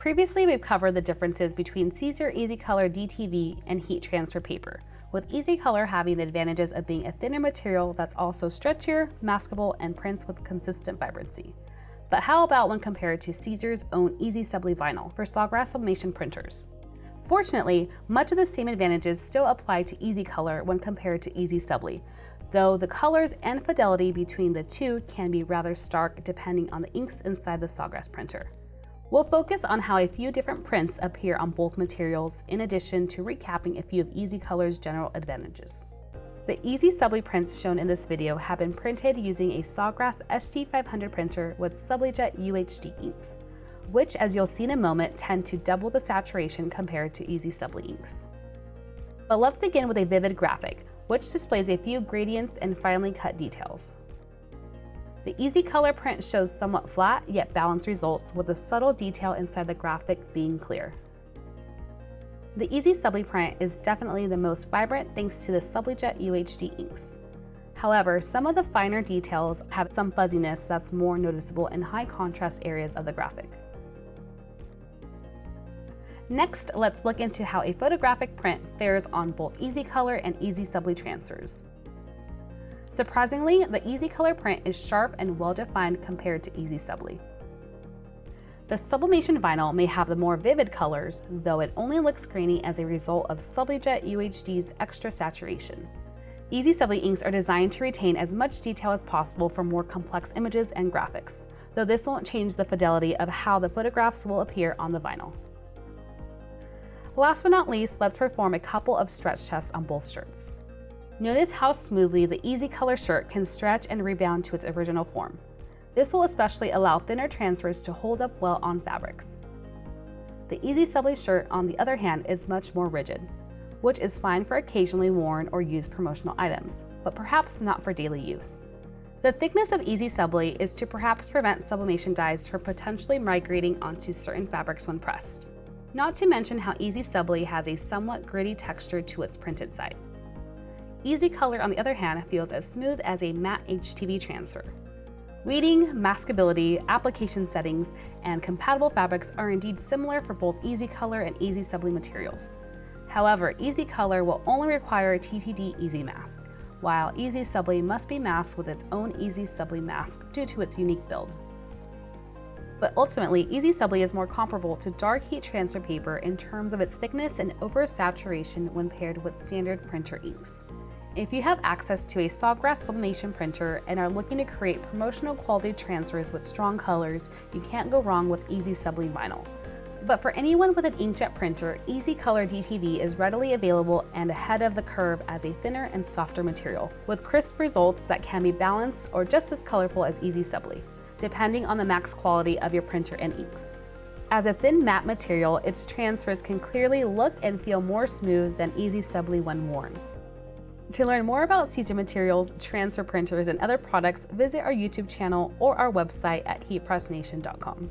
Previously, we've covered the differences between Caesar Easy Color DTV and heat transfer paper, with Easy Color having the advantages of being a thinner material that's also stretchier, maskable, and prints with consistent vibrancy. But how about when compared to Caesar's own Easy Subli vinyl for Sawgrass sublimation printers? Fortunately, much of the same advantages still apply to Easy Color when compared to Easy Subli, though the colors and fidelity between the two can be rather stark depending on the inks inside the Sawgrass printer. We'll focus on how a few different prints appear on both materials, in addition to recapping a few of Easy Color's general advantages. The Easy Subli prints shown in this video have been printed using a Sawgrass SG500 printer with SubliJet UHD inks, which, as you'll see in a moment, tend to double the saturation compared to Easy Subli inks. But let's begin with a vivid graphic, which displays a few gradients and finely cut details. The Easy Color print shows somewhat flat yet balanced results, with a subtle detail inside the graphic being clear. The Easy Subli print is definitely the most vibrant thanks to the SubliJet UHD inks. However, some of the finer details have some fuzziness that's more noticeable in high contrast areas of the graphic. Next, let's look into how a photographic print fares on both Easy Color and Easy Subli transfers. Surprisingly, the Easy Color print is sharp and well-defined compared to Easy Subli. The sublimation vinyl may have the more vivid colors, though it only looks grainy as a result of SubliJet UHD's extra saturation. Easy Subli inks are designed to retain as much detail as possible for more complex images and graphics, though this won't change the fidelity of how the photographs will appear on the vinyl. Last but not least, let's perform a couple of stretch tests on both shirts. Notice how smoothly the Easy Color shirt can stretch and rebound to its original form. This will especially allow thinner transfers to hold up well on fabrics. The Easy Subli shirt, on the other hand, is much more rigid, which is fine for occasionally worn or used promotional items, but perhaps not for daily use. The thickness of Easy Subli is to perhaps prevent sublimation dyes from potentially migrating onto certain fabrics when pressed. Not to mention how Easy Subli has a somewhat gritty texture to its printed side. Easy Color, on the other hand, feels as smooth as a matte HTV transfer. Reading, maskability, application settings, and compatible fabrics are indeed similar for both Easy Color and Easy Subli materials. However, Easy Color will only require a TTD Easy Mask, while Easy Subli must be masked with its own Easy Subli mask due to its unique build. But ultimately, Easy Subli is more comparable to dark heat transfer paper in terms of its thickness and oversaturation when paired with standard printer inks. If you have access to a Sawgrass sublimation printer and are looking to create promotional quality transfers with strong colors, you can't go wrong with Easy Subli vinyl. But for anyone with an inkjet printer, Easy Color DTV is readily available and ahead of the curve as a thinner and softer material, with crisp results that can be balanced or just as colorful as Easy Subli, depending on the max quality of your printer and inks. As a thin matte material, its transfers can clearly look and feel more smooth than Easy Subli when worn. To learn more about Caesar materials, transfer printers, and other products, visit our YouTube channel or our website at heatpressnation.com.